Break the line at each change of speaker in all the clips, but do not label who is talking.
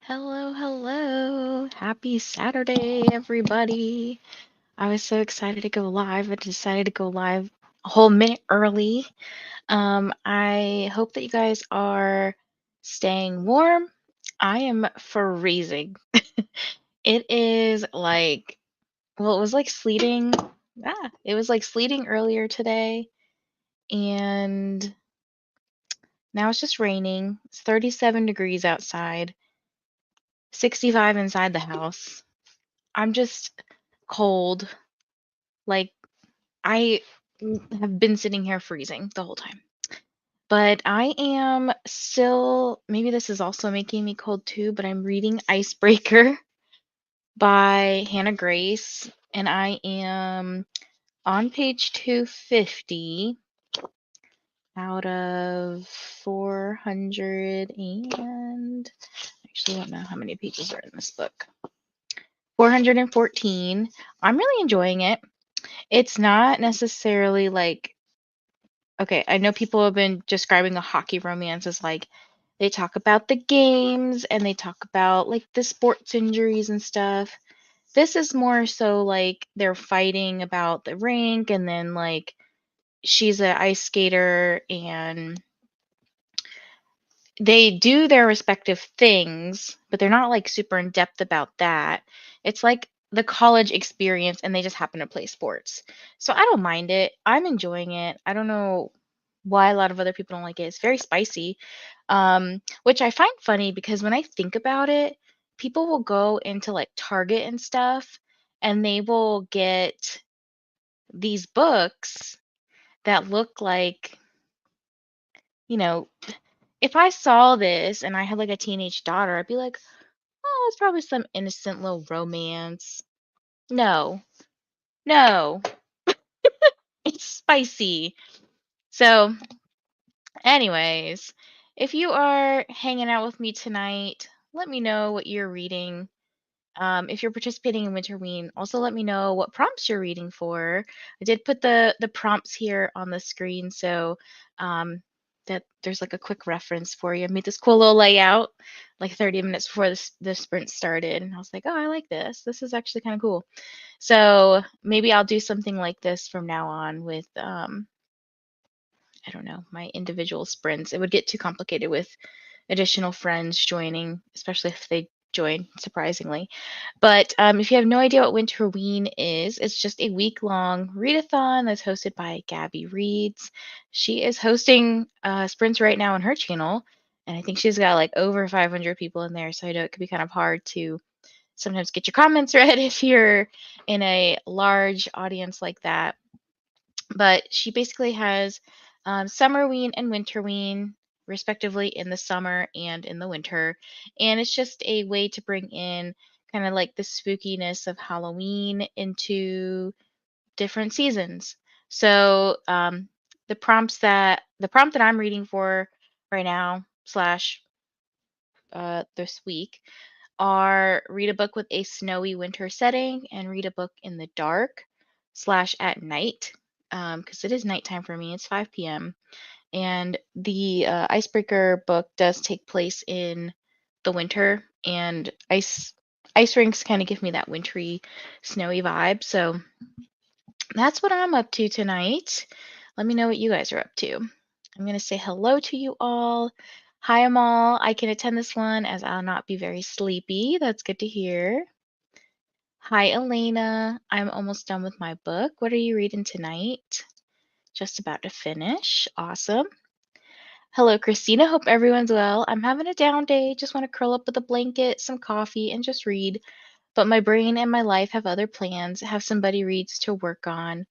Hello, hello. Happy Saturday, everybody. I was so excited to go live. I decided to go live a whole minute early. I hope that you guys are staying warm. I am freezing. It is like, well, it was like sleeting. It was like sleeting earlier today, and now it's just raining. It's 37 degrees outside, 65 inside the house. I'm just cold. Like, I have been sitting here freezing the whole time. But I am still, maybe this is also making me cold too, but I'm reading Icebreaker by Hannah Grace, and I am on page 250 out of 400 and actually I don't know how many pages are in this book. 414. I'm really enjoying it. It's not necessarily like, okay, I know people have been describing a hockey romance as like they talk about the games and they talk about like the sports injuries and stuff. This is more so like they're fighting about the rink, and then like she's an ice skater and they do their respective things, but they're not like super in depth about that. It's like the college experience and they just happen to play sports. So I don't mind it. I'm enjoying it. I don't know why a lot of other people don't like it. It's very spicy. Which I find funny because when I think about it, people will go into like Target and stuff and they will get these books that look like, you know, if I saw this and I had like a teenage daughter, I'd be like, oh, it's probably some innocent little romance. No, no, it's spicy. So, anyways, if you are hanging out with me tonight, let me know what you're reading. If you're participating in Winterween, also let me know what prompts you're reading for. I did put the prompts here on the screen, so that there's like a quick reference for you. I made this cool little layout like 30 minutes before the sprint started, and I was like, oh, I like this. This is actually kind of cool. So maybe I'll do something like this from now on with I don't know, my individual sprints. It would get too complicated with additional friends joining, especially if they join, surprisingly. But if you have no idea what Winterween is, it's just a week-long readathon that's hosted by Gabby Reads. She is hosting sprints right now on her channel, and I think she's got like over 500 people in there, so I know it could be kind of hard to sometimes get your comments read if you're in a large audience like that. But she basically has Summerween and Winterween, respectively, in the summer and in the winter. And it's just a way to bring in kind of like the spookiness of Halloween into different seasons. So the prompt that I'm reading for right now slash this week are read a book with a snowy winter setting and read a book in the dark slash at night, because it is nighttime for me. It's 5 p.m. And the Icebreaker book does take place in the winter, and ice rinks kind of give me that wintry, snowy vibe. So that's what I'm up to tonight. Let me know what you guys are up to. I'm going to say hello to you all. Hi, Amal. I can attend this one as I'll not be very sleepy. That's good to hear. Hi, Elena. I'm almost done with my book. What are you reading tonight? Just about to finish. Awesome. Hello, Christina. Hope everyone's well. I'm having a down day. Just want to curl up with a blanket, some coffee, and just read. But my brain and my life have other plans, have some buddy reads to work on.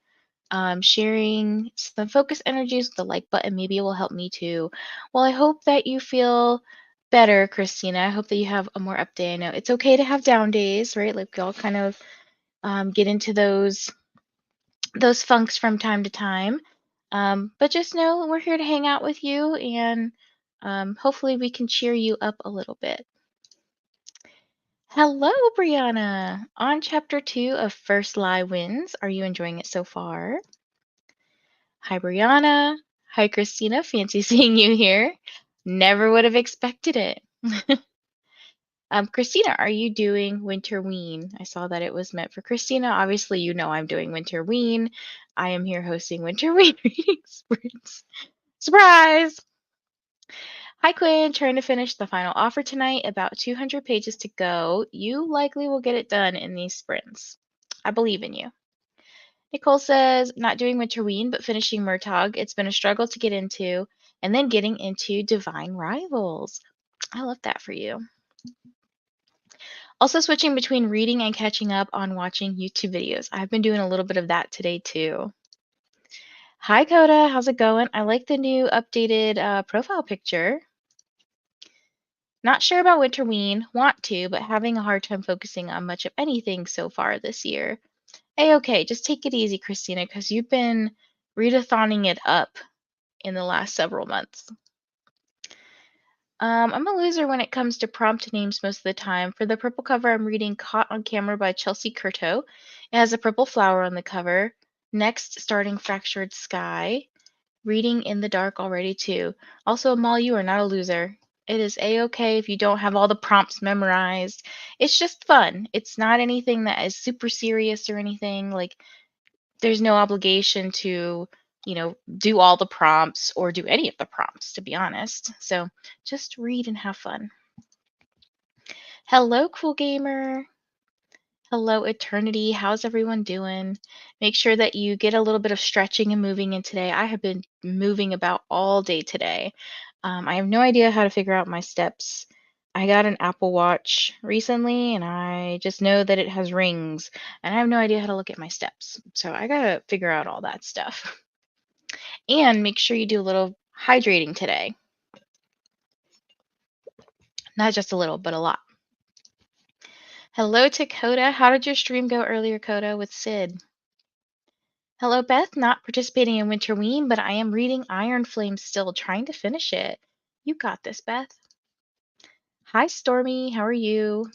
Sharing some focus energies with the like button. Maybe it will help me too. Well, I hope that you feel better, Christina. I hope that you have a more up day. I know it's okay to have down days, right? Like we all kind of get into those funks from time to time. But just know we're here to hang out with you, and hopefully we can cheer you up a little bit. Hello, Brianna. On chapter 2 of First Lie Wins. Are you enjoying it so far? Hi, Brianna. Hi, Christina. Fancy seeing you here. Never would have expected it. Christina, are you doing Winterween? I saw that it was meant for Christina. Obviously, you know I'm doing Winterween. I am here hosting Winterween reading sprints. Surprise! Hi, Quinn. Trying to finish the final offer tonight. About 200 pages to go. You likely will get it done in these sprints. I believe in you. Nicole says, not doing Winterween, but finishing Murtagh. It's been a struggle to get into, and then getting into Divine Rivals. I love that for you. Also switching between reading and catching up on watching YouTube videos. I've been doing a little bit of that today too. Hi, Coda. How's it going? I like the new updated profile picture. Not sure about Winterween. Want to, but having a hard time focusing on much of anything so far this year. Okay, just take it easy, Christina, because you've been readathoning it up in the last several months. I'm a loser when it comes to prompt names most of the time. For the purple cover, I'm reading Caught on Camera by Chelsea Curto. It has a purple flower on the cover. Next, starting Fractured Sky. Reading In the Dark already, too. Also, Amal, you are not a loser. It is a-okay if you don't have all the prompts memorized. It's just fun. It's not anything that is super serious or anything. Like, there's no obligation to, do all the prompts or do any of the prompts, to be honest. So just read and have fun. Hello, Cool Gamer. Hello, Eternity. How's everyone doing? Make sure that you get a little bit of stretching and moving in today. I have been moving about all day today. I have no idea how to figure out my steps. I got an Apple Watch recently, and I just know that it has rings, and I have no idea how to look at my steps. So I gotta figure out all that stuff. And make sure you do a little hydrating today. Not just a little, but a lot. Hello to Coda. How did your stream go earlier, Coda, with Sid? Hello, Beth. Not participating in Winterween, but I am reading Iron Flame still, trying to finish it. You got this, Beth. Hi, Stormy. How are you?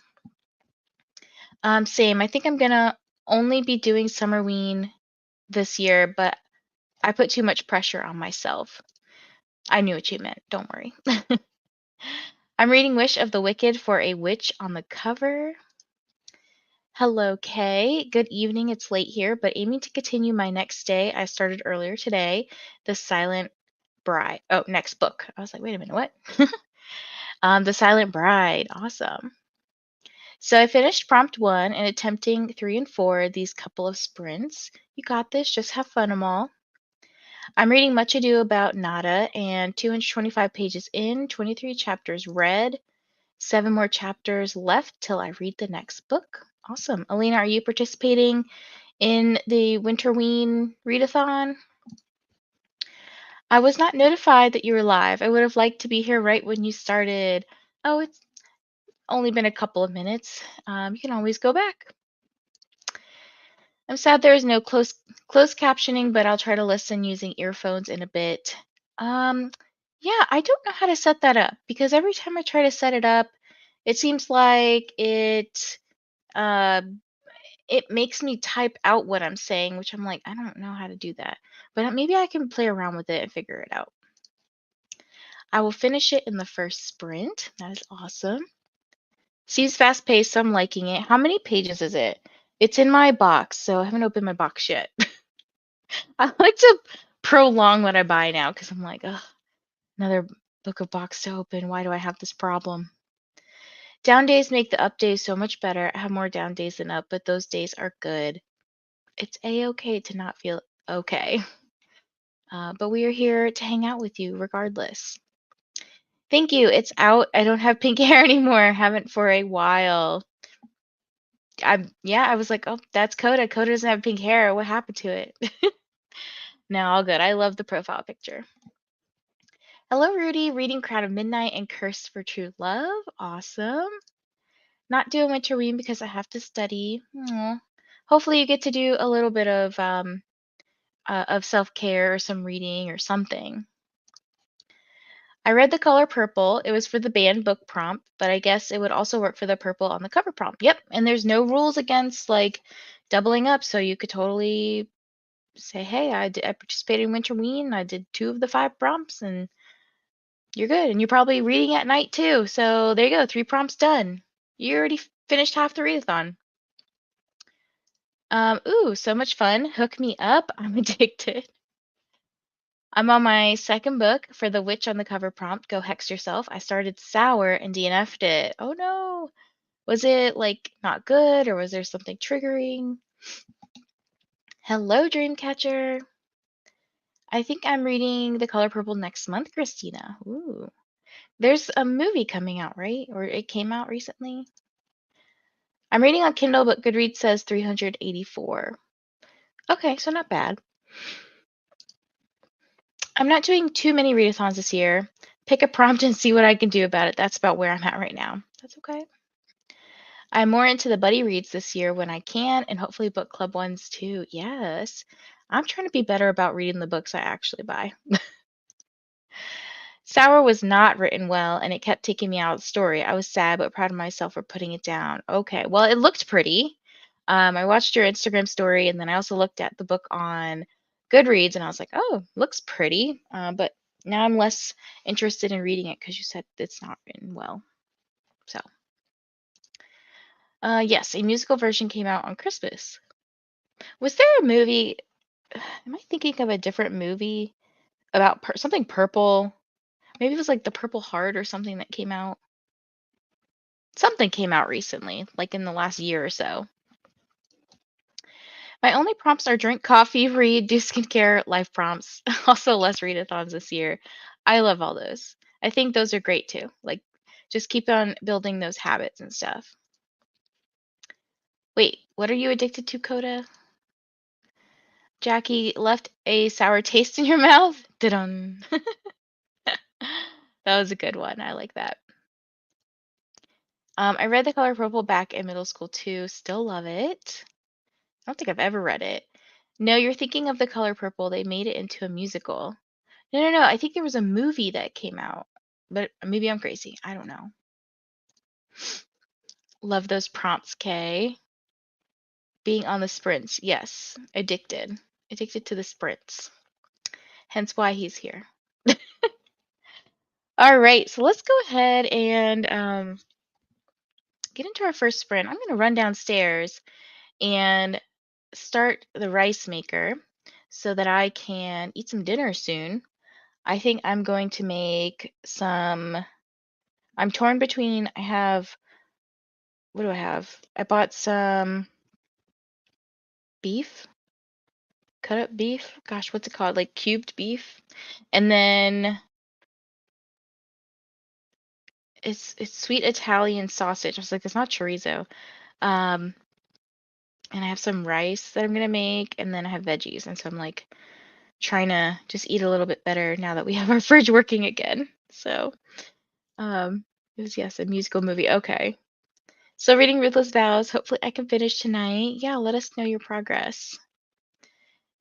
Same. I think I'm gonna only be doing Summerween this year, but I put too much pressure on myself. I knew what you meant. Don't worry. I'm reading Wish of the Wicked for a witch on the cover. Hello, Kay. Good evening. It's late here, but aiming to continue my next day. I started earlier today. The Silent Bride. Oh, next book. I was like, wait a minute, what? The Silent Bride. Awesome. So I finished prompt 1 and attempting 3 and 4, these couple of sprints. You got this. Just have fun, 'em all. I'm reading Much Ado About Nada and 225 pages in, 23 chapters read, 7 more chapters left till I read the next book. Awesome. Alina, are you participating in the Winterween readathon? I was not notified that you were live. I would have liked to be here right when you started. Oh, it's only been a couple of minutes. You can always go back. I'm sad there is no closed captioning, but I'll try to listen using earphones in a bit. Yeah, I don't know how to set that up because every time I try to set it up, it seems like uh, it makes me type out what I'm saying, which I'm like, I don't know how to do that. But maybe I can play around with it and figure it out. I will finish it in the first sprint. That is awesome. Seems fast paced, so I'm liking it. How many pages is it? It's in my box, so I haven't opened my box yet. I like to prolong what I buy now because I'm like, ugh, another book of box to open. Why do I have this problem? Down days make the up days so much better. I have more down days than up, but those days are good. It's a-okay to not feel okay. But we are here to hang out with you regardless. Thank you. It's out. I don't have pink hair anymore. Haven't for a while. I was like, oh, that's Coda. Coda doesn't have pink hair. What happened to it? No, all good. I love the profile picture. Hello, Rudy. Reading Crown of Midnight and Curse for True Love. Awesome. Not doing Winterween because I have to study. Aww. Hopefully, you get to do a little bit of self-care or some reading or something. I read The Color Purple. It was for the banned book prompt, but I guess it would also work for the purple on the cover prompt. Yep, and there's no rules against like doubling up, so you could totally say, hey, I participated in Winterween. I did 2 of the 5 prompts, and you're good. And you're probably reading at night too. So there you go, 3 prompts done. You already finished half the readathon. Ooh, so much fun. Hook me up. I'm addicted. I'm on my second book for the witch on the cover prompt. Go hex yourself. I started sour and DNF'd it. Oh no. Was it like not good or was there something triggering? Hello, Dreamcatcher. I think I'm reading The Color Purple next month, Christina. Ooh. There's a movie coming out, right? Or it came out recently? I'm reading on Kindle, but Goodreads says 384. Okay, so not bad. I'm not doing too many readathons this year. Pick a prompt and see what I can do about it. That's about where I'm at right now. That's okay. I'm more into the buddy reads this year when I can, and hopefully book club ones too. Yes. I'm trying to be better about reading the books I actually buy. Sour was not written well, and it kept taking me out of the story. I was sad, but proud of myself for putting it down. Okay, well, it looked pretty. I watched your Instagram story, and then I also looked at the book on Goodreads, and I was like, oh, looks pretty. But now I'm less interested in reading it because you said it's not written well. So, yes, a musical version came out on Christmas. Was there a movie? Am I thinking of a different movie about something purple? Maybe it was like The Purple Heart or something that came out. Something came out recently, like in the last year or so. My only prompts are drink coffee, read, do skincare, life prompts. Also, less readathons this year. I love all those. I think those are great too. Like, just keep on building those habits and stuff. Wait, what are you addicted to, Coda? Jackie left a sour taste in your mouth? Dun. That was a good one. I like that. I read The Color Purple back in middle school too. Still love it. I don't think I've ever read it. No, you're thinking of The Color Purple. They made it into a musical. No, no, no. I think there was a movie that came out, but maybe I'm crazy. I don't know. Love those prompts, Kay. Being on the sprints. Yes. Addicted. Addicted to the sprints. Hence why he's here. All right. So let's go ahead and get into our first sprint. I'm going to run downstairs and start the rice maker so that I can eat some dinner soon. I think I'm going to make some. I'm torn between. I have. What do I have? I bought some beef, cut up beef. Gosh, what's it called? Like cubed beef. And then it's sweet Italian sausage. I was like, it's not chorizo. Um, and I have some rice that I'm gonna make, and then I have veggies. And so I'm like trying to just eat a little bit better now that we have our fridge working again. So, it was, yes, a musical movie. Okay. So reading Ruthless Vows, hopefully I can finish tonight. Yeah, let us know your progress.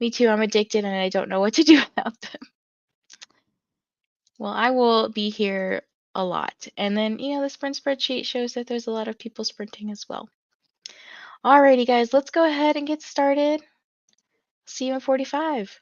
Me too, I'm addicted and I don't know what to do about them. Well, I will be here a lot. And then, the sprint spreadsheet shows that there's a lot of people sprinting as well. Alrighty, guys, let's go ahead and get started. See you in 45.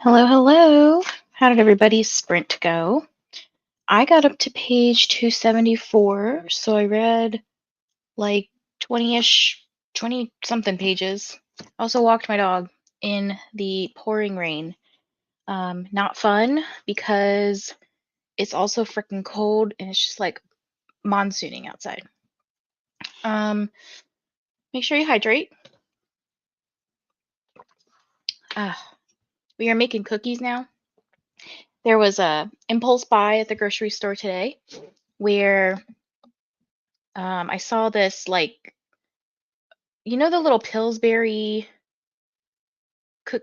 Hello, hello. How did everybody's sprint go? I got up to page 274, so I read like 20-ish, 20 something pages. I also walked my dog in the pouring rain. Not fun because it's also freaking cold and it's just like monsooning outside. Make sure you hydrate. We are making cookies now. There was a impulse buy at the grocery store today where I saw this like the little Pillsbury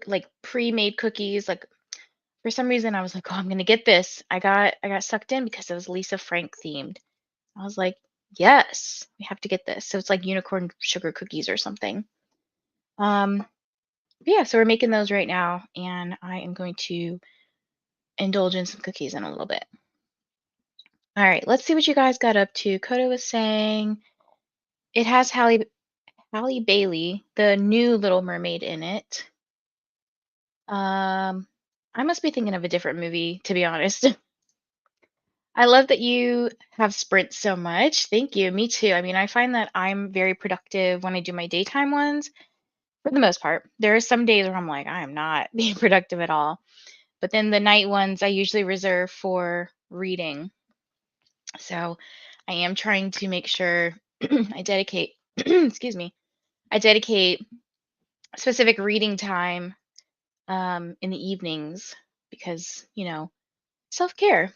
like pre-made cookies. Like for some reason I was like, oh, I'm gonna get this. I got sucked in because it was Lisa Frank themed. I was like, yes, we have to get this. So it's like unicorn sugar cookies or something. Yeah, so we're making those right now, and I am going to indulge in some cookies in a little bit. All right, let's see what you guys got up to. Coda was saying it has Halle Bailey, the new Little Mermaid, in it. I must be thinking of a different movie, to be honest. I love that you have sprints so much. Thank you. Me too. I mean, I find that I'm very productive when I do my daytime ones for the most part. There are some days where I'm like, I am not being productive at all. But then the night ones I usually reserve for reading. So I am trying to make sure I dedicate, excuse me, I dedicate specific reading time in the evenings because, self-care.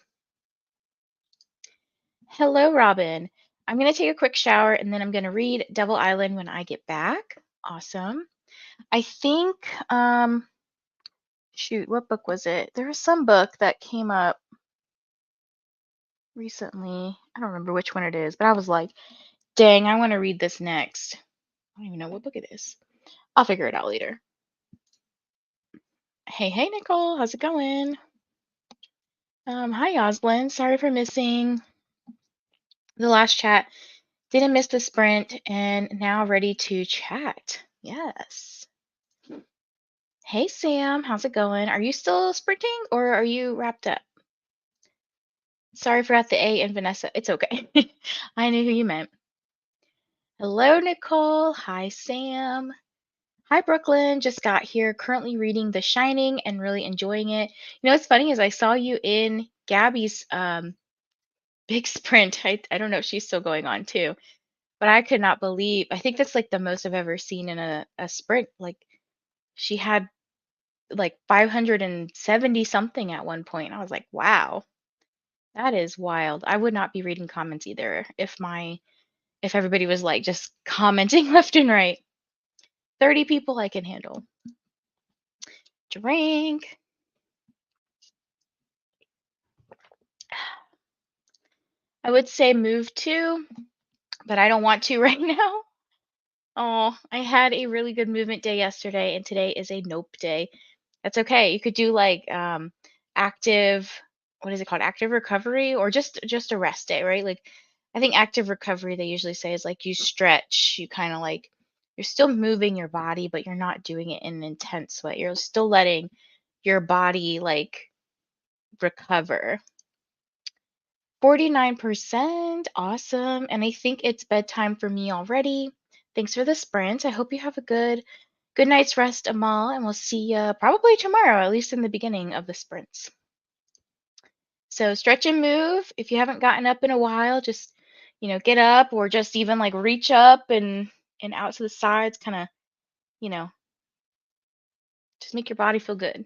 Hello, Robin. I'm going to take a quick shower and then I'm going to read Devil Island when I get back. Awesome. I think, shoot, what book was it? There was some book that came up recently. I don't remember which one it is, but I was like, dang, I want to read this next. I don't even know what book it is. I'll figure it out later. Hey, Nicole, how's it going? Hi, Oslin. Sorry for missing the last chat. Didn't miss the sprint and now ready to chat. Yes. Hey, Sam, how's it going? Are you still sprinting or are you wrapped up? Sorry, forgot the A in Vanessa. It's okay. I knew who you meant. Hello, Nicole. Hi, Sam. Hi, Brooklyn. Just got here. Currently reading The Shining and really enjoying it. You know what's funny is I saw you in Gabby's big sprint. I don't know if she's still going on too, but I could not believe. I think that's like the most I've ever seen in a sprint. Like she had like 570 something at one point. I was like, wow, that is wild. I would not be reading comments either if everybody was like just commenting left and right. 30 people I can handle. Drink. I would say move to, but I don't want to right now. Oh, I had a really good movement day yesterday, and today is a nope day. That's okay. You could do like active, what is it called? Active recovery or just a rest day, right? Like I think active recovery they usually say is like you stretch, you kind of like you're still moving your body, but you're not doing it in an intense way. You're still letting your body like recover. 49%. Awesome. And I think it's bedtime for me already. Thanks for the sprint. I hope you have a good night's rest, Amal, and we'll see you probably tomorrow, at least in the beginning of the sprints. So stretch and move. If you haven't gotten up in a while, just get up or just even like reach up and out to the sides, kind of, you know, just make your body feel good.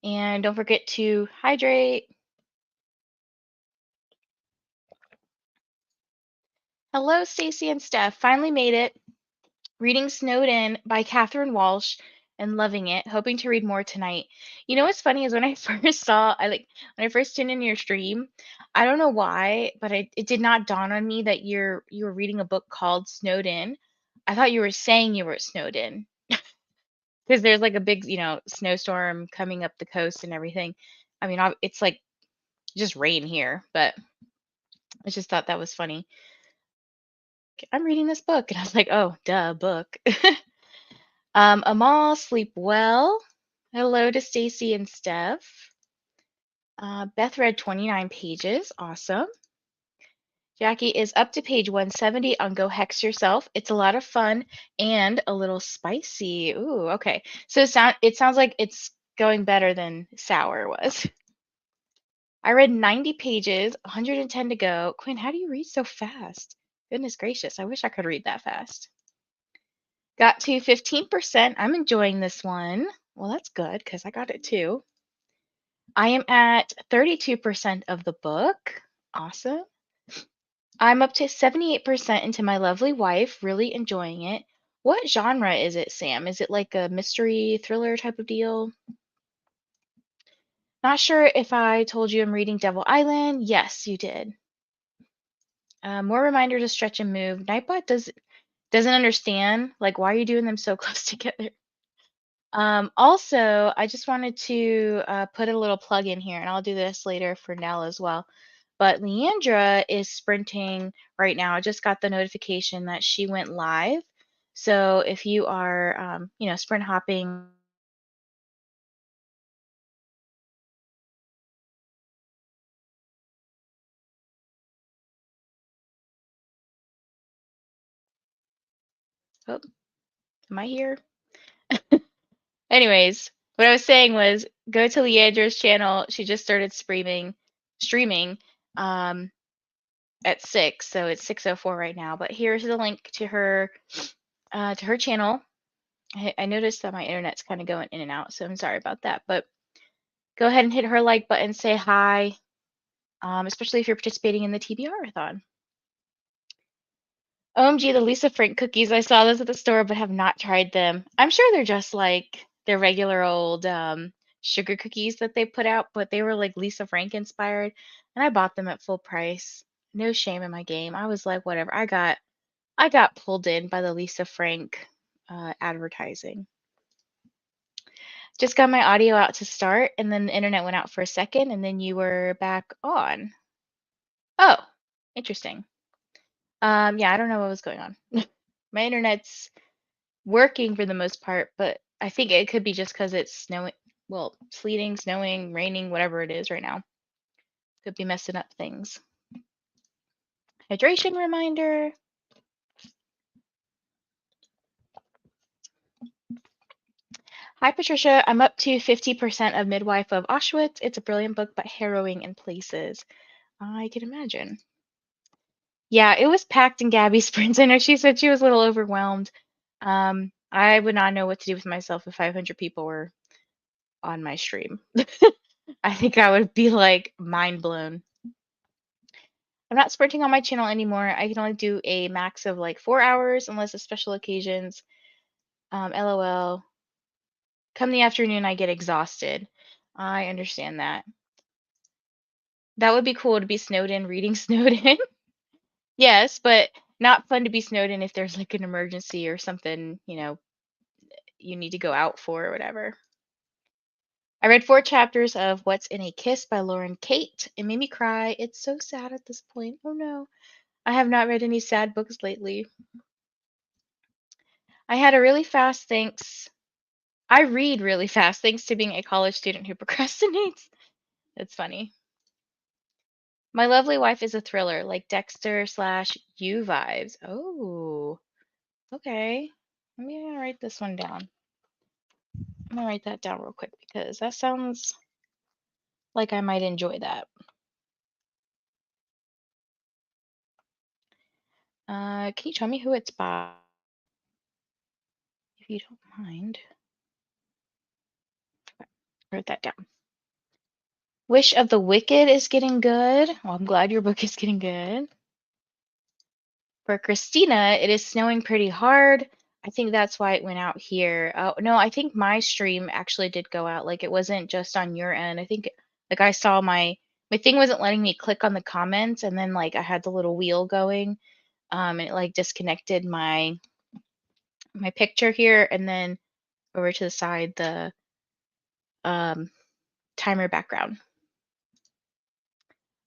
And don't forget to hydrate. Hello, Stacy and Steph. Finally made it. Reading Snowed In by Catherine Walsh and loving it. Hoping to read more tonight. You know what's funny is when I when I first tuned in your stream, I don't know why, but it did not dawn on me that you were reading a book called Snowed In. I thought you were saying you were snowed in because there's like a big, snowstorm coming up the coast and everything. I mean, it's like just rain here, but I just thought that was funny. I'm reading this book, and I was like, oh, duh, book. Amal, sleep well. Hello to Stacy and Steph. Beth read 29 pages. Awesome. Jackie is up to page 170 on Go Hex Yourself. It's a lot of fun and a little spicy. Ooh, okay. So it sounds like it's going better than Sour was. I read 90 pages, 110 to go. Quinn, how do you read so fast? Goodness gracious, I wish I could read that fast. Got to 15%. I'm enjoying this one. Well, that's good because I got it too. I am at 32% of the book. Awesome. I'm up to 78% into My Lovely Wife, really enjoying it. What genre is it, Sam? Is it like a mystery thriller type of deal? Not sure if I told you I'm reading Devil Island. Yes, you did. More reminder to stretch and move. Nightbot doesn't understand, like, why are you doing them so close together? Also, I just wanted to put a little plug in here, and I'll do this later for Nell as well. But Leandra is sprinting right now. I just got the notification that she went live. So if you are, sprint hopping, oh, am I here? Anyways, what I was saying was go to Leandra's channel. She just started streaming at 6, so it's 6:04 right now. But here's the link to her channel. I noticed that my internet's kind of going in and out, so I'm sorry about that. But go ahead and hit her like button, say hi, especially if you're participating in the TBR-a-thon. OMG, the Lisa Frank cookies. I saw those at the store, but have not tried them. I'm sure they're just like their regular old sugar cookies that they put out, but they were like Lisa Frank inspired, and I bought them at full price. No shame in my game. I was like, whatever. I got pulled in by the Lisa Frank advertising. Just got my audio out to start, and then the internet went out for a second, and then you were back on. Oh, interesting. Yeah, I don't know what was going on. My internet's working for the most part, but I think it could be just because it's snowing, well, sleeting, snowing, raining, whatever it is right now. Could be messing up things. Hydration reminder. Hi, Patricia. I'm up to 50% of Midwife of Auschwitz. It's a brilliant book, but harrowing in places. I can imagine. Yeah, it was packed in Gabby's sprints. I know she said she was a little overwhelmed. I would not know what to do with myself if 500 people were on my stream. I think I would be like mind blown. I'm not sprinting on my channel anymore. I can only do a max of like 4 hours unless it's special occasions. LOL. Come the afternoon, I get exhausted. I understand that. That would be cool to be snowed in, reading snowed in. Yes, but not fun to be snowed in if there's like an emergency or something, you need to go out for or whatever. I read 4 chapters of What's in a Kiss by Lauren Kate. It made me cry. It's so sad at this point. Oh no. I have not read any sad books lately. I had a really fast thanks. I read really fast thanks to being a college student who procrastinates. It's funny. My Lovely Wife is a thriller, like Dexter slash You vibes. Oh, okay. Let me write this one down. I'm gonna write that down real quick because that sounds like I might enjoy that. Can you tell me who it's by, if you don't mind? Write that down. Wish of the Wicked is getting good. Well, I'm glad your book is getting good. For Christina, it is snowing pretty hard. I think that's why it went out here. Oh, no, I think my stream actually did go out. Like it wasn't just on your end. I think like I saw my thing wasn't letting me click on the comments, and then like I had the little wheel going, and it like disconnected my picture here, and then over to the side the um timer background.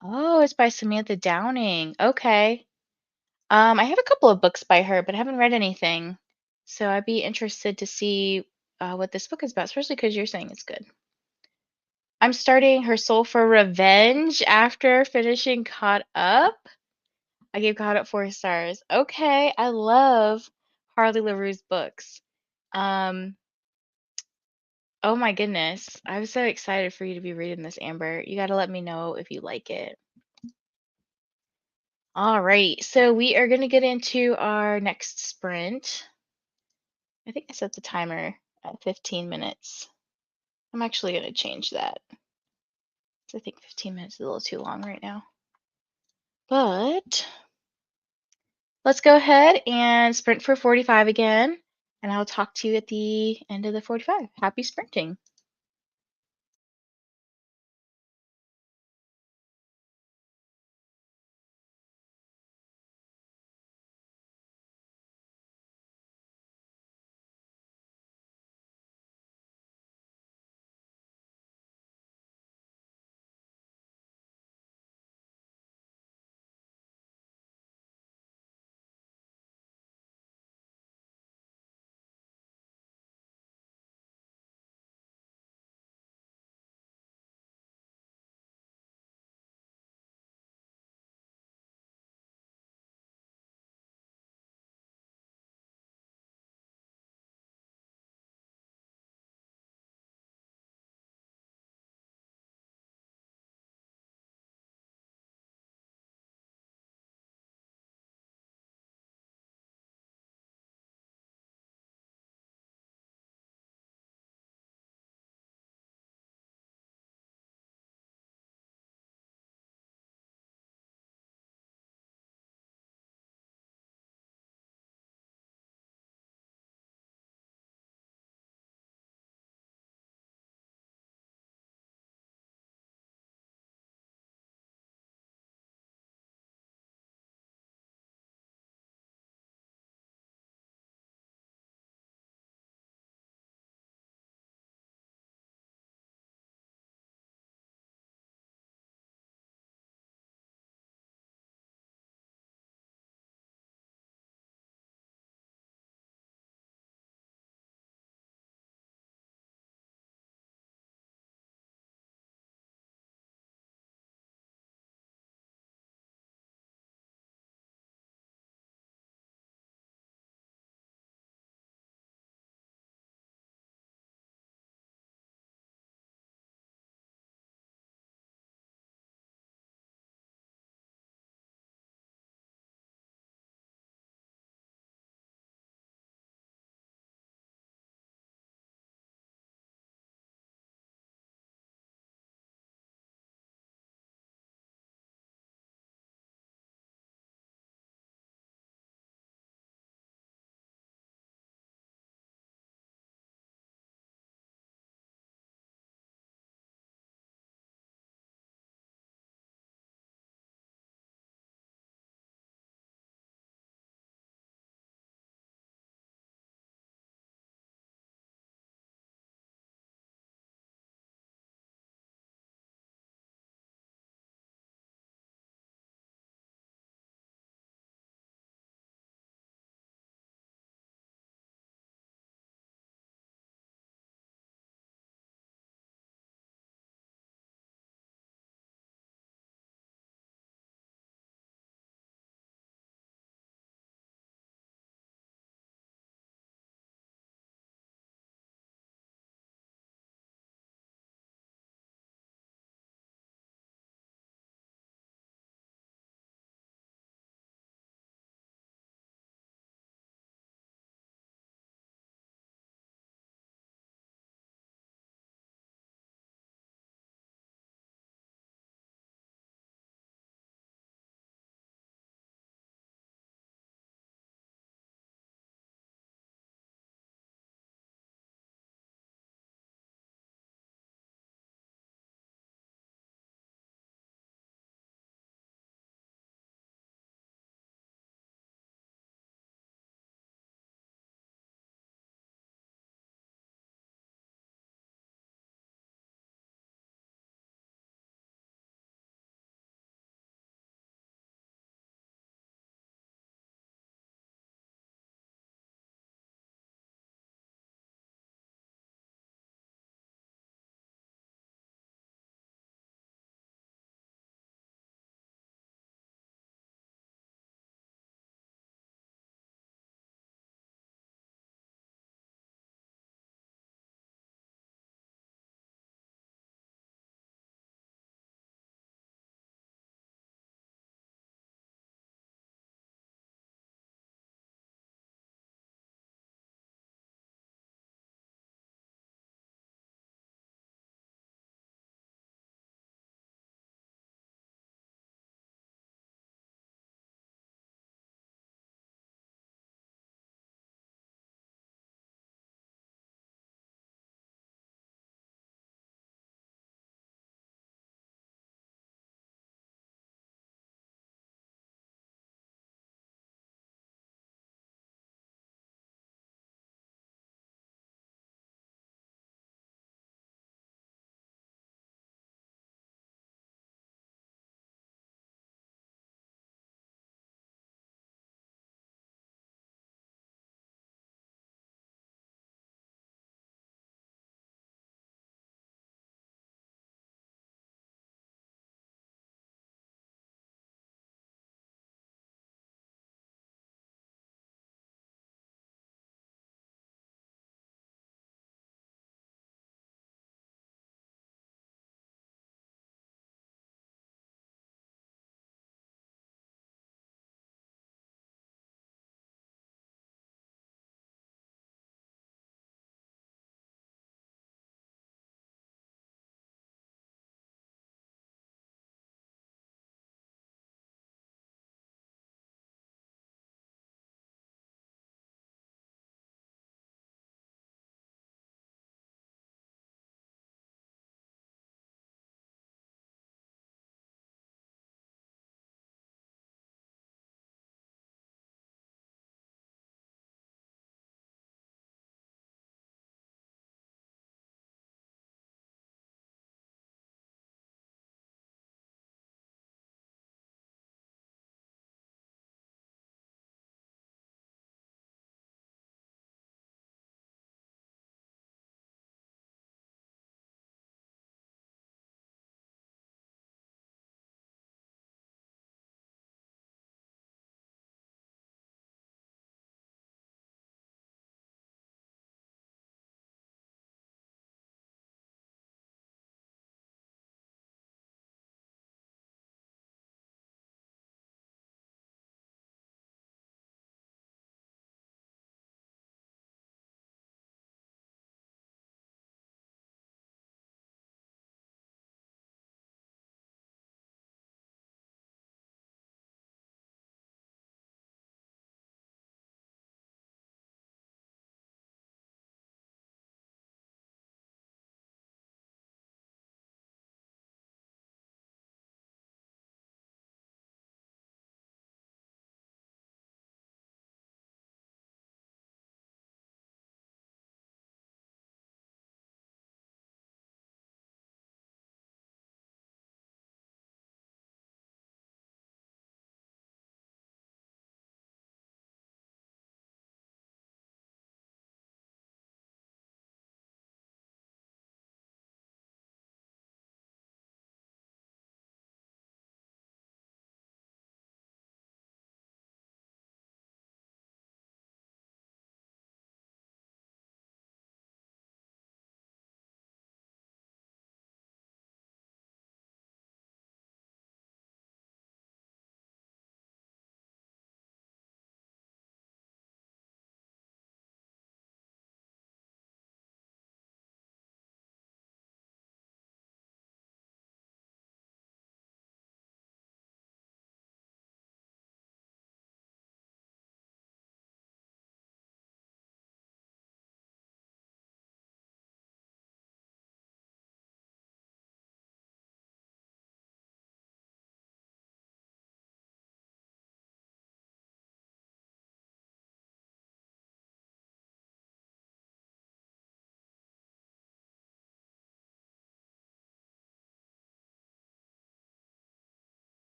Oh, it's by Samantha Downing. Okay. I have a couple of books by her, but I haven't read anything. So I'd be interested to see what this book is about, especially because you're saying it's good. I'm starting Her Soul for Revenge after finishing Caught Up. I gave Caught Up 4 stars. Okay, I love Harley LaRue's books. Um, oh my goodness. I'm so excited for you to be reading this, Amber. You got to let me know if you like it. All right, so we are going to get into our next sprint. I think I set the timer at 15 minutes. I'm actually going to change that. I think 15 minutes is a little too long right now. But let's go ahead and sprint for 45 again, and I'll talk to you at the end of the 45. Happy sprinting.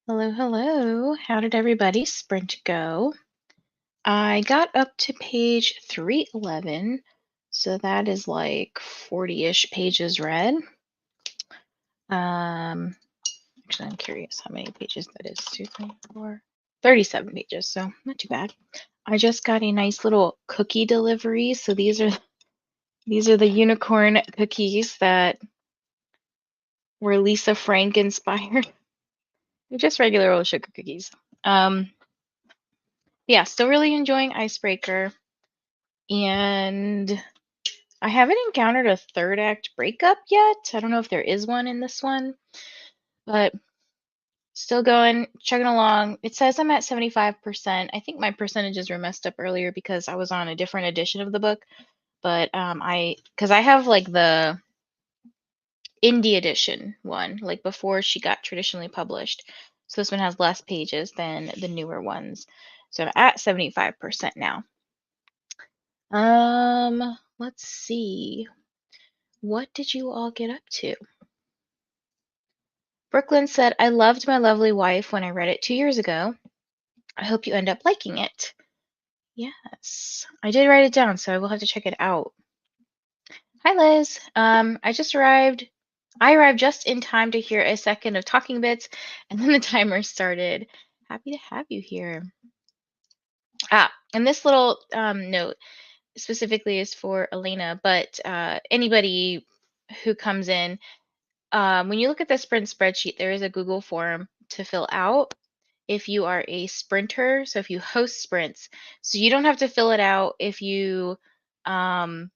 Hello, hello. How did everybody's sprint go? I got up to page 311, so that is like 40-ish pages read. Actually, I'm curious how many pages that is. 2, 3, 4, 37 pages, so not too bad. I just got a nice little cookie delivery. So these are the unicorn cookies that were Lisa Frank inspired. They're just regular old sugar cookies. Yeah, still really enjoying Icebreaker. And I haven't encountered a third act breakup yet. I don't know if there is one in this one, but still going, chugging along. It says I'm at 75%. I think my percentages were messed up earlier because I was on a different edition of the book. But because I have like the indie edition one, like before she got traditionally published. So this one has less pages than the newer ones. So I'm at 75% now. Let's see. What did you all get up to? Brooklyn said, I loved My Lovely Wife when I read it 2 years ago. I hope you end up liking it. Yes, I did write it down, so I will have to check it out. Hi, Liz. I just arrived. I arrived just in time to hear a second of talking bits, and then the timer started. Happy to have you here. And this little note specifically is for Elena, but anybody who comes in, when you look at the sprint spreadsheet, there is a Google form to fill out if you are a sprinter. So if you host sprints, so you don't have to fill it out if you to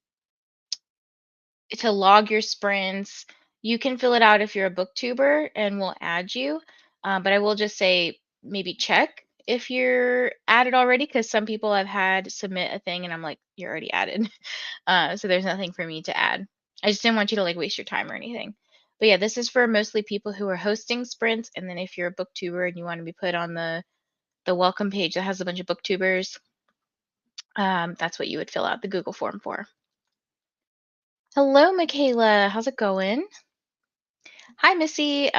log your sprints. You can fill it out if you're a booktuber and we'll add you. But I will just say maybe check if you're added already, because some people I've had submit a thing and I'm like, you're already added. So there's nothing for me to add. I just didn't want you to like waste your time or anything. But yeah, this is for mostly people who are hosting sprints. And then if you're a booktuber and you want to be put on the welcome page that has a bunch of booktubers, that's what you would fill out the Google form for. Hello, Michaela. How's it going? Hi, Missy.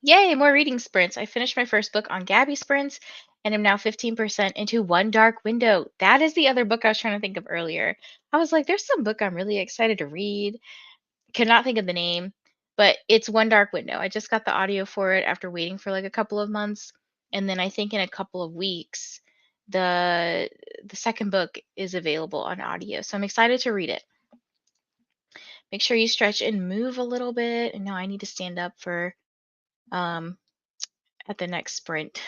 Yay, more reading sprints. I finished my first book on Gabby sprints and am now 15% into One Dark Window. That is the other book I was trying to think of earlier. I was like, there's some book I'm really excited to read. Cannot think of the name, but it's One Dark Window. I just got the audio for it after waiting for like a couple of months. And then I think in a couple of weeks, the second book is available on audio. So I'm excited to read it. Make sure you stretch and move a little bit. And now I need to stand up for at the next sprint.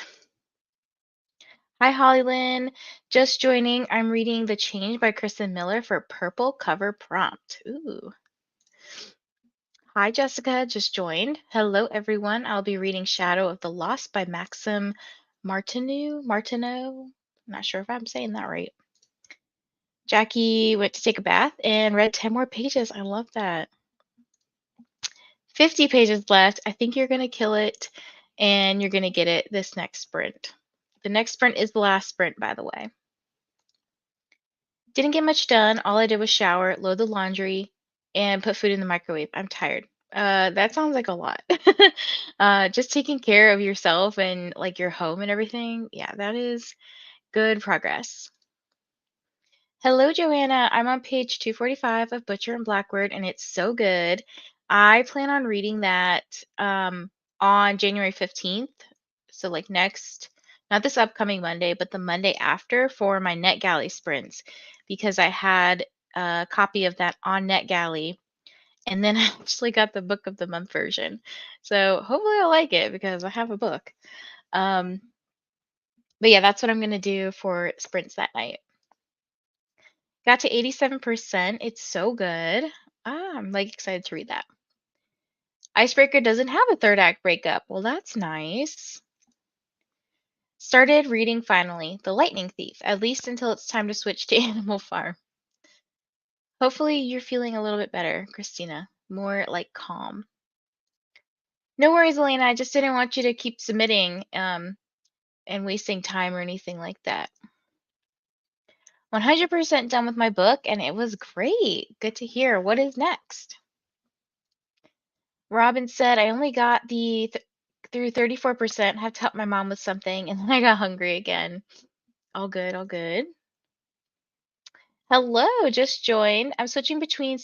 Hi, Hollylyn. Just joining. I'm reading The Change by Kristen Miller for purple cover prompt. Ooh. Hi, Jessica. Just joined. Hello, everyone. I'll be reading Shadow of the Lost by Maxim Martineau. I'm not sure if I'm saying that right. Jackie went to take a bath and read 10 more pages. I love that. 50 pages left. I think you're going to kill it and you're going to get it this next sprint. The next sprint is the last sprint, by the way. Didn't get much done. All I did was shower, load the laundry, and put food in the microwave. I'm tired. That sounds like a lot. Just taking care of yourself and like your home and everything. Yeah, that is good progress. Hello, Joanna. I'm on page 245 of Butcher and Blackbird, and it's so good. I plan on reading that on January 15th. So, like not this upcoming Monday, but the Monday after for my NetGalley sprints, because I had a copy of that on NetGalley, and then I actually got the Book of the Month version. So, hopefully, I'll like it because I have a book. But yeah, that's what I'm going to do for sprints that night. Got to 87%. It's so good. I'm like excited to read that. Icebreaker doesn't have a third act breakup. Well, that's nice. Started reading finally, The Lightning Thief, at least until it's time to switch to Animal Farm. Hopefully you're feeling a little bit better, Christina. More like calm. No worries, Elena. I just didn't want you to keep submitting and wasting time or anything like that. 100% done with my book, and it was great. Good to hear. What is next? Robin said, I only got the through 34%. Have to help my mom with something, and then I got hungry again. All good, all good. Hello, just joined. I'm switching between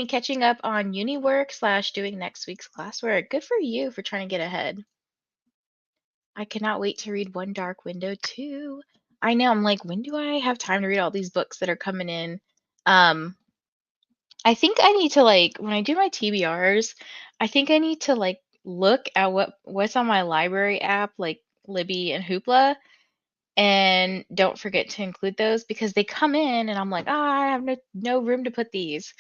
catching up on uni work / doing next week's classwork. Good for you for trying to get ahead. I cannot wait to read One Dark Window too. I know, I'm like, when do I have time to read all these books that are coming in? Um, I think I need to like when I do my TBRs, I think I need to like look at what's on my library app, like Libby and Hoopla, and don't forget to include those because they come in and I'm like, ah, I have no room to put these.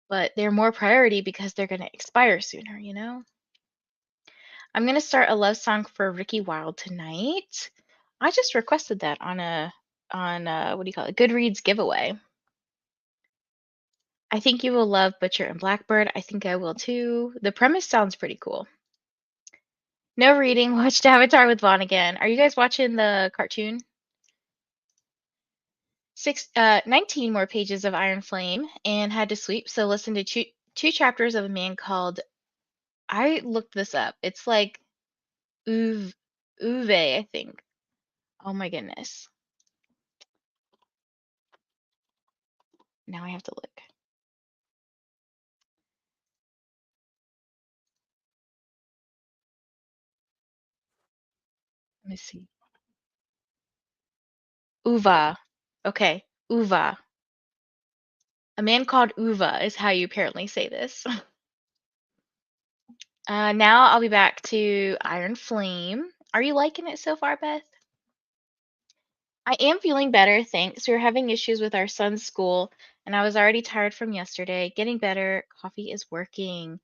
But they're more priority because they're gonna expire sooner, you know? I'm gonna start a love song for Ricky Wilde tonight. I just requested that on what do you call it? Goodreads giveaway. I think you will love Butcher and Blackbird. I think I will too. The premise sounds pretty cool. No reading. Watched Avatar with Vaughn again. Are you guys watching the cartoon? 19 more pages of Iron Flame and had to sleep. So listen to two chapters of a man called. I looked this up. It's like Uwe, I think. Oh my goodness. Now I have to look. Let me see. Uva. Okay, Uva. A man called Uva is how you apparently say this. Now I'll be back to Iron Flame. Are you liking it so far, Beth? I am feeling better, thanks. We were having issues with our son's school, and I was already tired from yesterday. Getting better. Coffee is working.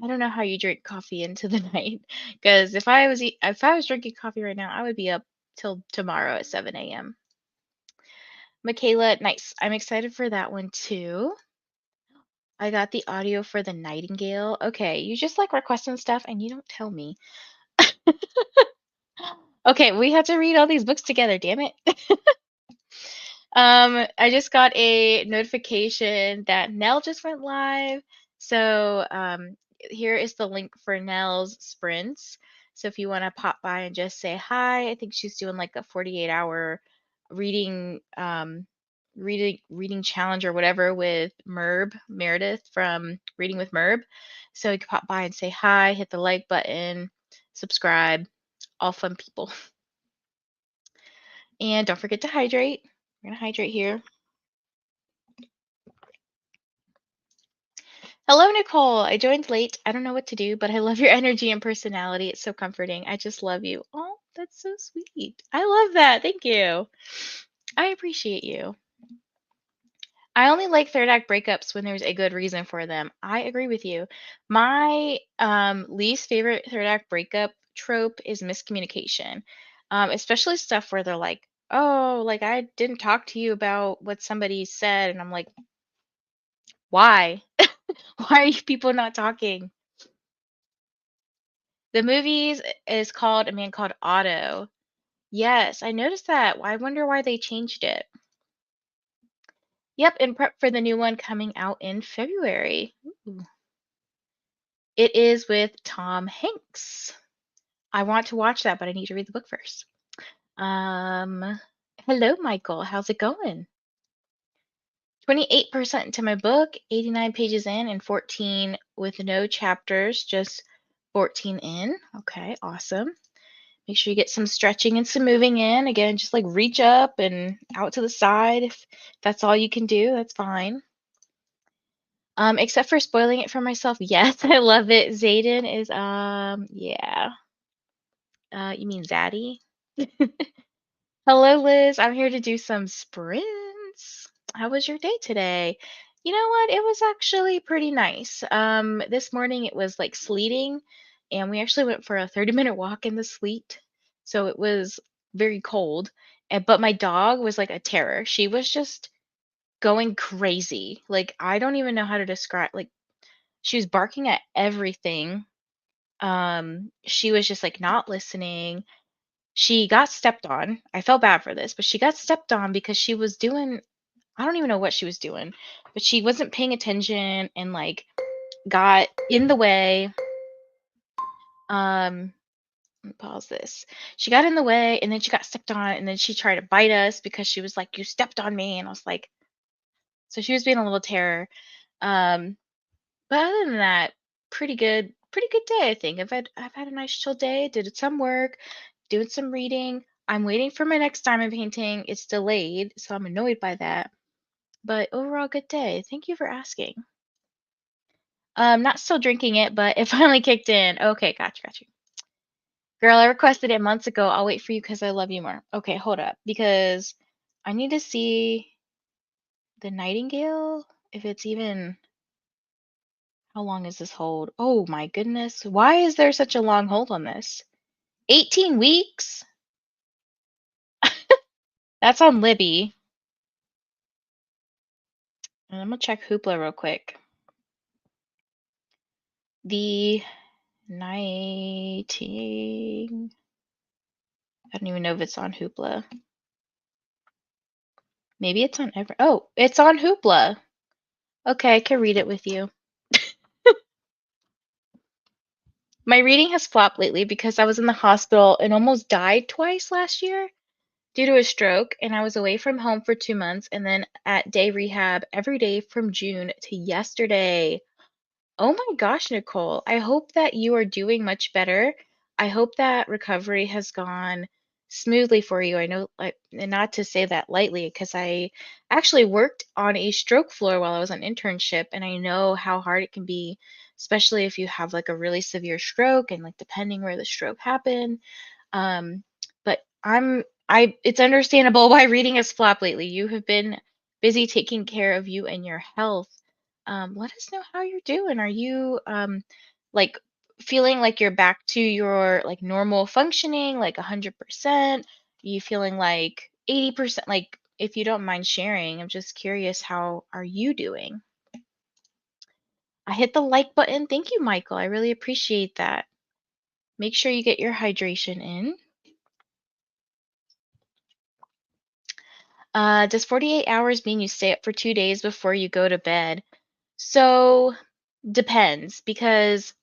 I don't know how you drink coffee into the night, because if I was drinking coffee right now, I would be up till tomorrow at 7 a.m. Michaela, nice. I'm excited for that one too. I got the audio for the Nightingale. Okay, you just like requesting stuff and you don't tell me. Okay, we have to read all these books together, damn it. I just got a notification that Nell just went live. So, here is the link for Nell's sprints. So if you want to pop by and just say hi, I think she's doing like a 48-hour reading reading challenge or whatever with Meredith from Reading with Merb. So you can pop by and say hi, hit the like button, subscribe, all fun people. And don't forget to hydrate. We're gonna hydrate here. Hello, Nicole. I joined late. I don't know what to do, but I love your energy and personality. It's so comforting. I just love you. Oh, that's so sweet. I love that. Thank you. I appreciate you. I only like third act breakups when there's a good reason for them. I agree with you. My least favorite third act breakup trope is miscommunication, especially stuff where they're like, "Oh, like I didn't talk to you about what somebody said," and I'm like, "Why? Why are you people not talking?" The movies is called A Man Called Otto. Yes, I noticed that. I wonder why they changed it. Yep, in prep for the new one coming out in February. Ooh. It is with Tom Hanks. I want to watch that, but I need to read the book first. Um, Hello, Michael. How's it going? 28% into my book, 89 pages in, and 14 with no chapters, just 14 in. Okay, awesome. Make sure you get some stretching and some moving in. Again, just like reach up and out to the side. If that's all you can do, that's fine. Except for spoiling it for myself. Yes, I love it. Zayden is yeah. You mean Zaddy? Hello, Liz. I'm here to do some sprints. How was your day today? You know what? It was actually pretty nice. This morning it was like sleeting, and we actually went for a 30-minute walk in the sleet. So it was very cold. But my dog was like a terror. She was just going crazy. Like I don't even know how to describe like she was barking at everything. She was just like not listening. She got stepped on. I felt bad for this, but she got stepped on because she was doing I don't even know what she was doing, but she wasn't paying attention and like got in the way. Um, let me pause this. She got in the way and then she got stepped on and then she tried to bite us because she was like, "You stepped on me." And I was like, so she was being a little terror. Um, but other than that, pretty good day, I think. I've had a nice chill day, did some work, doing some reading. I'm waiting for my next diamond painting. It's delayed, so I'm annoyed by that. But overall good day. Thank you for asking. Not still drinking it, but it finally kicked in. Okay, gotcha. Girl, I requested it months ago. I'll wait for you because I love you more. Okay, hold up. Because I need to see the Nightingale. If it's even. How long is this hold? Oh my goodness. Why is there such a long hold on this? 18 weeks? That's on Libby. And I'm gonna check Hoopla real quick. The Nighting. I don't even know if it's on Hoopla. Maybe it's on Everand. Oh, it's on Hoopla. Okay, I can read it with you. My reading has flopped lately because I was in the hospital and almost died twice last year due to a stroke, and I was away from home for 2 months and then at day rehab every day from June to yesterday. Oh my gosh, Nicole. I hope that you are doing much better. I hope that recovery has gone smoothly for you. I know, like, and not to say that lightly, because I actually worked on a stroke floor while I was on internship, and I know how hard it can be, especially if you have like a really severe stroke and like depending where the stroke happened. Um, but it's understandable why reading has flopped lately. You have been busy taking care of you and your health. Let us know how you're doing. Are you like feeling like you're back to your like normal functioning, like 100%? Are you feeling like 80%? Like, if you don't mind sharing, I'm just curious, how are you doing? I hit the like button. Thank you, Michael. I really appreciate that. Make sure you get your hydration in. Does 48 hours mean you stay up for 2 days before you go to bed? So, depends, because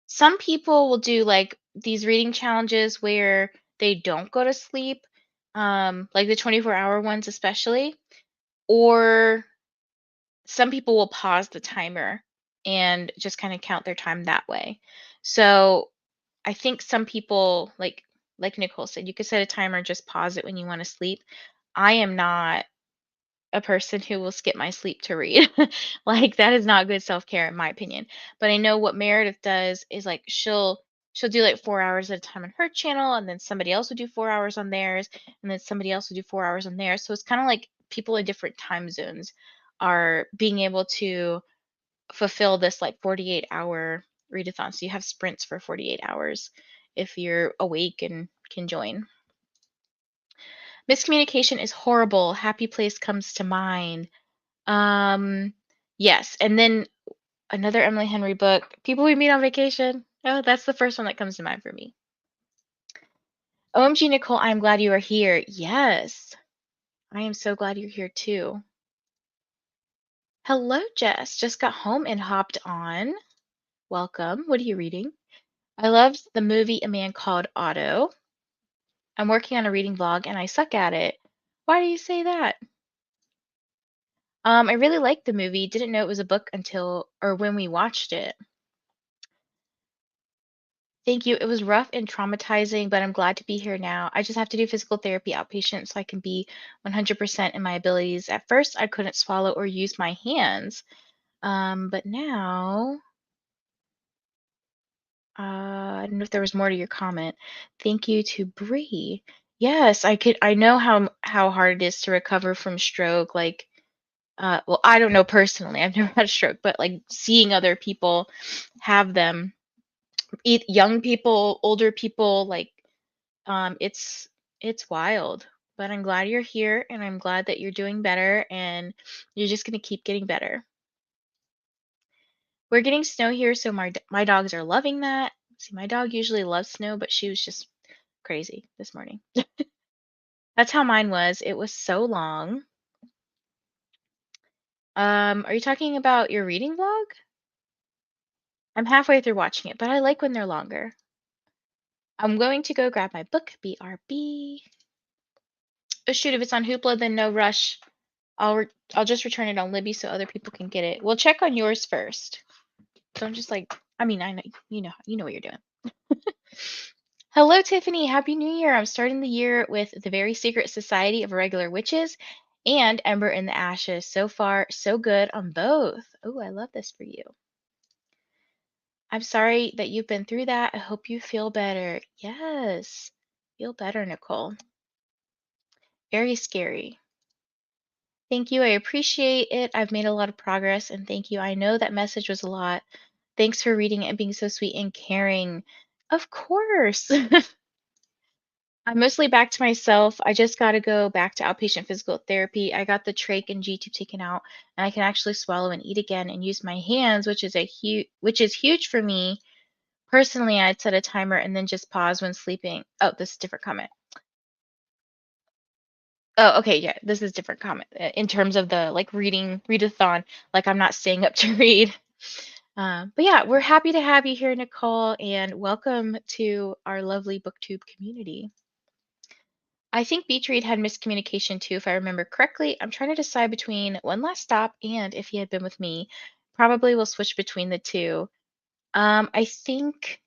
some people will do like these reading challenges where they don't go to sleep, like the 24-hour ones, especially, or some people will pause the timer and just kind of count their time that way. So, I think some people, like Nicole said, you could set a timer and just pause it when you want to sleep. I am not a person who will skip my sleep to read. Like, that is not good self-care in my opinion. But I know what Meredith does is like she'll do like 4 hours at a time on her channel, and then somebody else will do 4 hours on theirs, and then somebody else will do 4 hours on theirs. So it's kind of like people in different time zones are being able to fulfill this like 48-hour readathon. So you have sprints for 48 hours if you're awake and can join. Miscommunication is horrible. Happy Place comes to mind. Um, yes, and then another Emily Henry book, People We Meet on Vacation. Oh, that's the first one that comes to mind for me. OMG, Nicole, I'm glad you are here. Yes, I am so glad you're here too. Hello, Jess. Just got home and hopped on. Welcome. What are you reading? I loved the movie A Man Called Otto. I'm working on a reading vlog and I suck at it. Why do you say that? I really liked the movie. Didn't know it was a book until or when we watched it. Thank you. It was rough and traumatizing, but I'm glad to be here now. I just have to do physical therapy outpatient so I can be 100% in my abilities. At first, I couldn't swallow or use my hands, but now, I don't know if there was more to your comment. Thank you to Bree. Yes, I could. I know how hard it is to recover from stroke. Like, well, I don't know personally. I've never had a stroke, but like seeing other people have them, young people, older people, like it's wild, but I'm glad you're here and I'm glad that you're doing better and you're just gonna keep getting better. We're getting snow here, so my dogs are loving that. See, my dog usually loves snow, but she was just crazy this morning. That's how mine was. It was so long. Are you talking about your reading vlog? I'm halfway through watching it, but I like when they're longer. I'm going to go grab my book, BRB. Oh shoot, if it's on Hoopla, then no rush. I'll just return it on Libby so other people can get it. We'll check on yours first. Don't just like I mean, I know you know what you're doing. Hello, Tiffany. Happy New Year. I'm starting the year with The Very Secret Society of Irregular Witches and Ember in the Ashes. So far, so good on both. Oh, I love this for you. I'm sorry that you've been through that. I hope you feel better. Yes. Feel better, Nicole. Very scary. Thank you. I appreciate it. I've made a lot of progress and thank you. I know that message was a lot. Thanks for reading it and being so sweet and caring. Of course. I'm mostly back to myself. I just got to go back to outpatient physical therapy. I got the trach and G tube taken out, and I can actually swallow and eat again and use my hands, which is huge for me. Personally, I'd set a timer and then just pause when sleeping. Oh, this is a different comment. Oh, okay, yeah, this is a different comment in terms of the like readathon. Like I'm not staying up to read. But yeah, we're happy to have you here, Nicole, and welcome to our lovely booktube community. I think Beach Read had miscommunication too, if I remember correctly. I'm trying to decide between One Last Stop and If He Had Been With Me. Probably will switch between the two. I think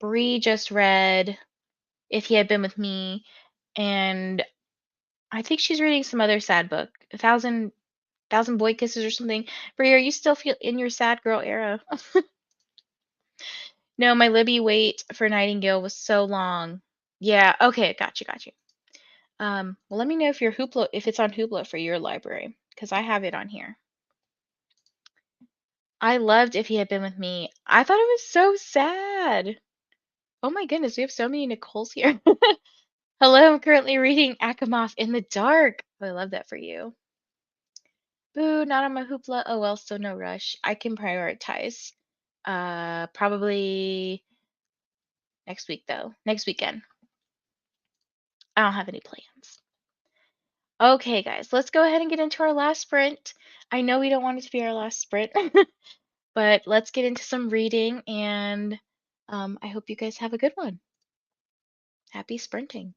Bree just read If He Had Been With Me, and I think she's reading some other sad book, Thousand Boy Kisses or something. Bree, are you still feel in your sad girl era? No, my Libby wait for Nightingale was so long. Yeah, okay, got you. Well, let me know if if it's on Hoopla for your library, because I have it on here. I loved If He Had Been With Me. I thought it was so sad. Oh my goodness, we have so many Nicoles here. Hello, I'm currently reading Akamoth in the Dark. Oh, I love that for you. Boo, not on my Hoopla. Oh well, so no rush. I can prioritize. Probably next week though. Next weekend. I don't have any plans. Okay, guys, let's go ahead and get into our last sprint. I know we don't want it to be our last sprint, but let's get into some reading and I hope you guys have a good one. Happy sprinting.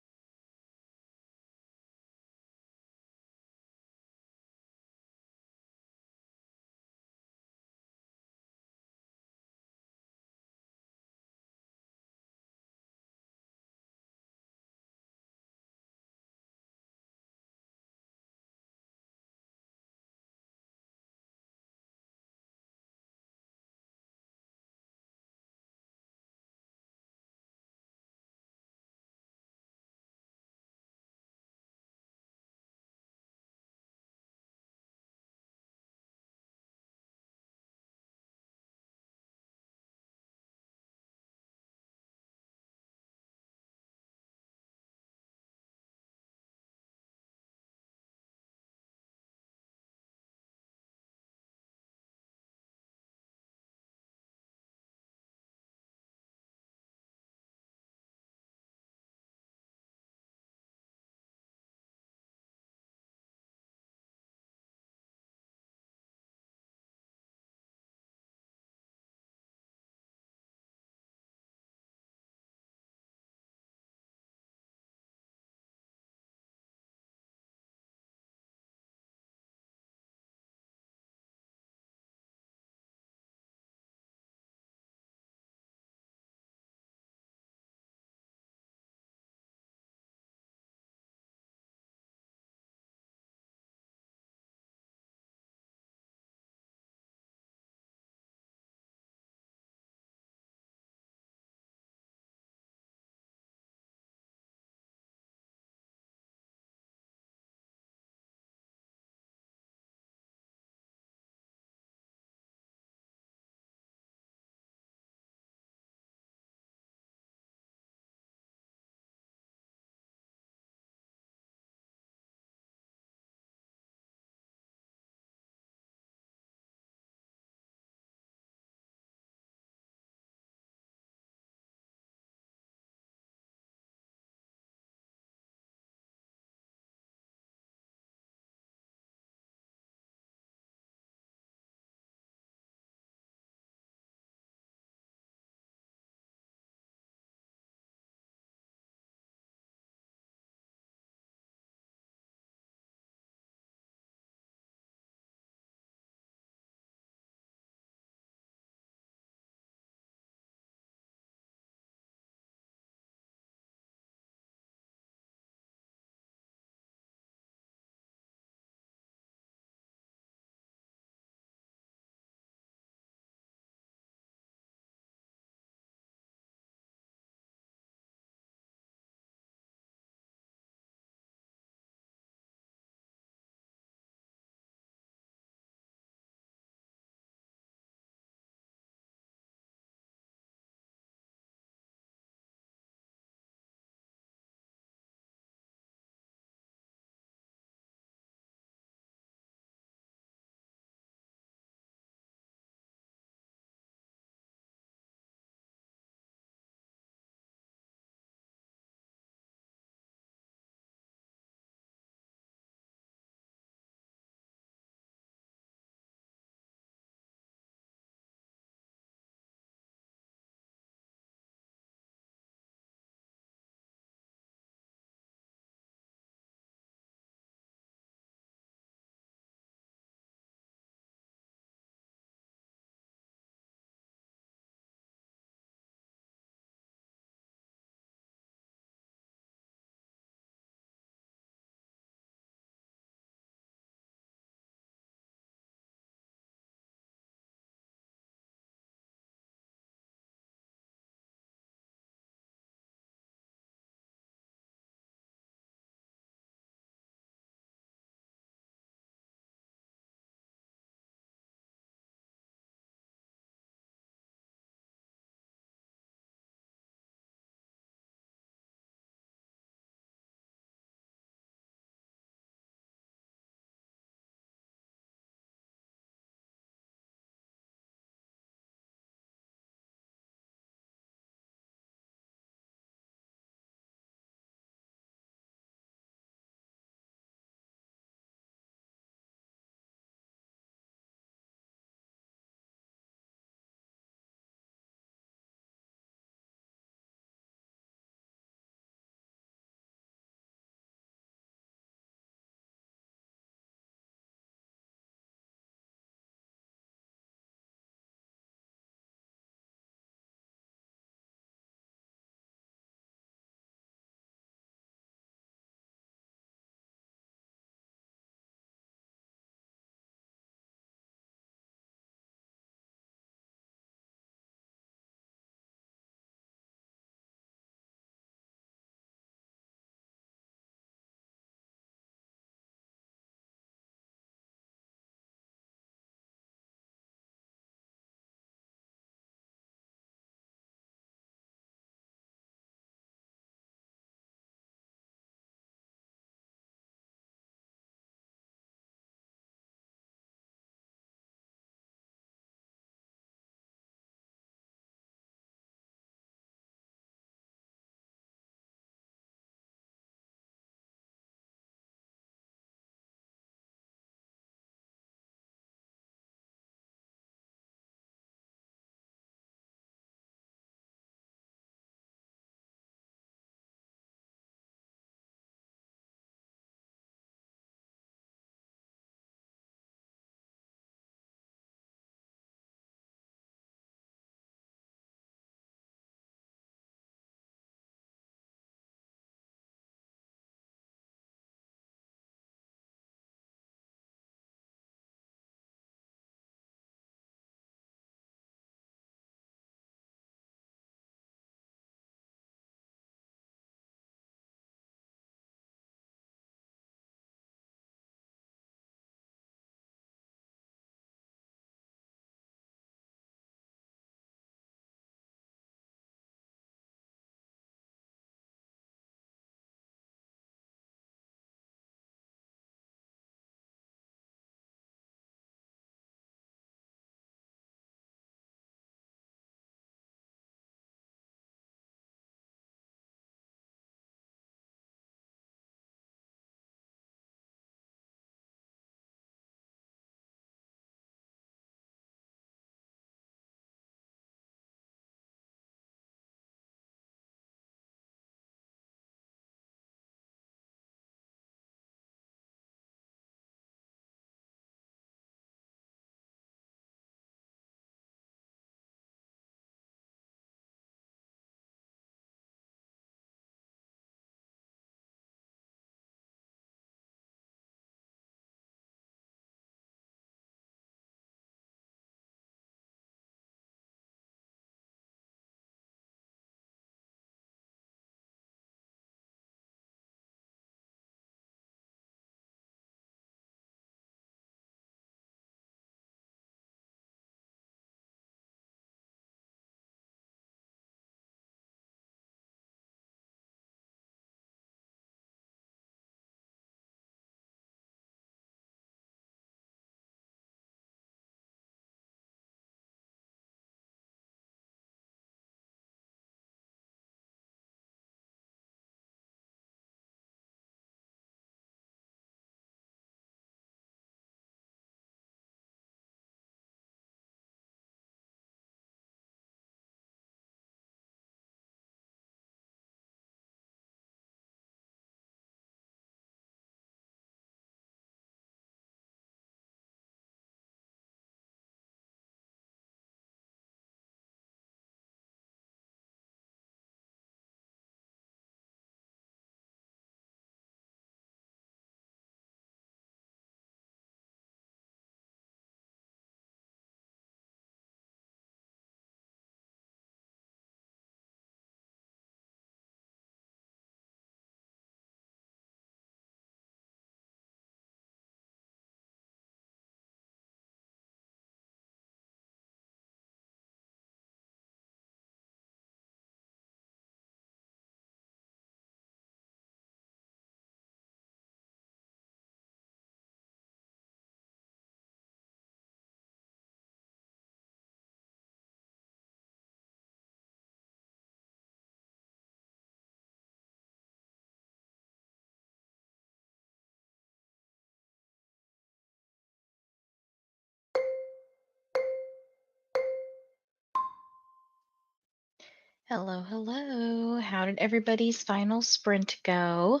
Hello, hello. How did everybody's final sprint go?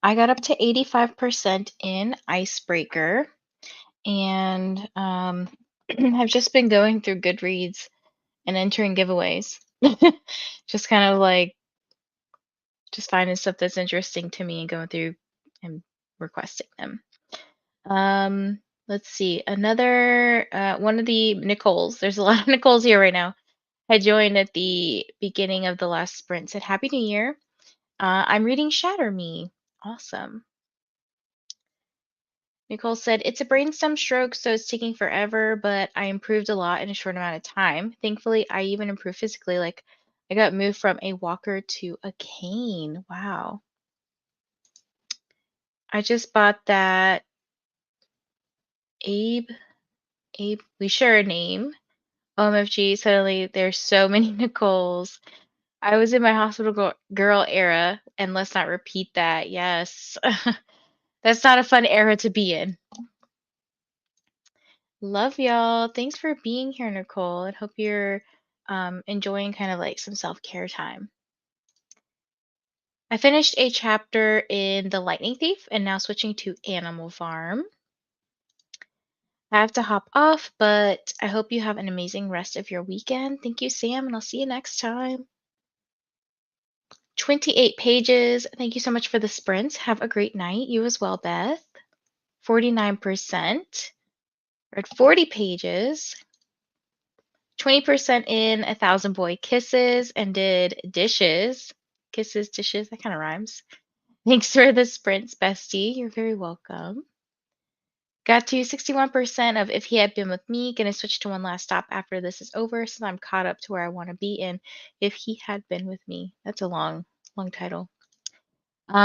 I got up to 85% in Icebreaker and have just been going through Goodreads and entering giveaways. Just kind of like just finding stuff that's interesting to me and going through and requesting them. Let's see. Another one of the Nicoles. There's a lot of Nicoles here right now. Had joined at the beginning of the last sprint. Said Happy New Year. I'm reading Shatter Me. Awesome. Nicole said, it's a brainstem stroke, so it's taking forever, but I improved a lot in a short amount of time. Thankfully, I even improved physically. Like, I got moved from a walker to a cane. Wow. I just bought that Abe, we share a name. OMFG, suddenly there's so many Nicoles. I was in my hospital girl era, and let's not repeat that. Yes. That's not a fun era to be in. Love y'all. Thanks for being here, Nicole, and hope you're enjoying kind of like some self-care time. I finished a chapter in The Lightning Thief and now switching to Animal Farm. I have to hop off, but I hope you have an amazing rest of your weekend. Thank you, Sam, and I'll see you next time. 28 pages. Thank you so much for the sprints. Have a great night. You as well, Beth. 49%. Read 40 pages. 20% in 1,000 Boy Kisses and did dishes. Kisses, dishes, that kind of rhymes. Thanks for the sprints, bestie. You're very welcome. Got to 61% of If He Had Been With Me. Gonna switch to One Last Stop after this is over since I'm caught up to where I want to be in If He Had Been With Me. That's a long title.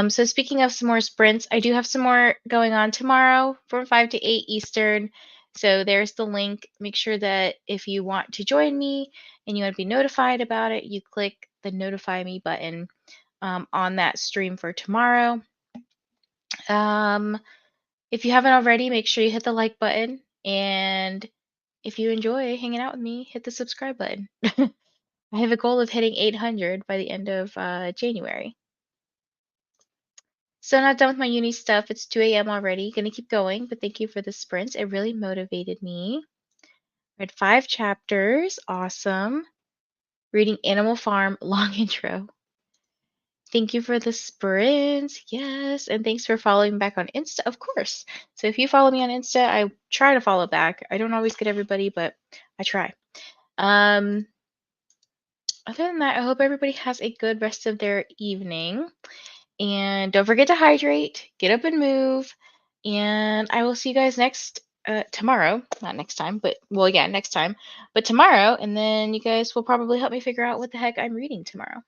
So speaking of some more sprints, I do have some more going on tomorrow from 5 to 8 Eastern. So there's the link. Make sure that if you want to join me and you want to be notified about it, you click the notify me button on that stream for tomorrow. If you haven't already, make sure you hit the like button. And if you enjoy hanging out with me, hit the subscribe button. I have a goal of hitting 800 by the end of January. So not done with my uni stuff. It's 2 a.m. already. Gonna keep going, but thank you for the sprints. It really motivated me. Read 5 chapters. Awesome. Reading Animal Farm. Long intro. Thank you for the sprints. Yes. And thanks for following back on Insta. Of course. So if you follow me on Insta, I try to follow back. I don't always get everybody, but I try. Other than that, I hope everybody has a good rest of their evening. And don't forget to hydrate, get up and move. And I will see you guys next tomorrow. Not next time, but well, yeah, next time. But tomorrow, and then you guys will probably help me figure out what the heck I'm reading tomorrow.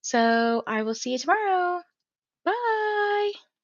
So I will see you tomorrow.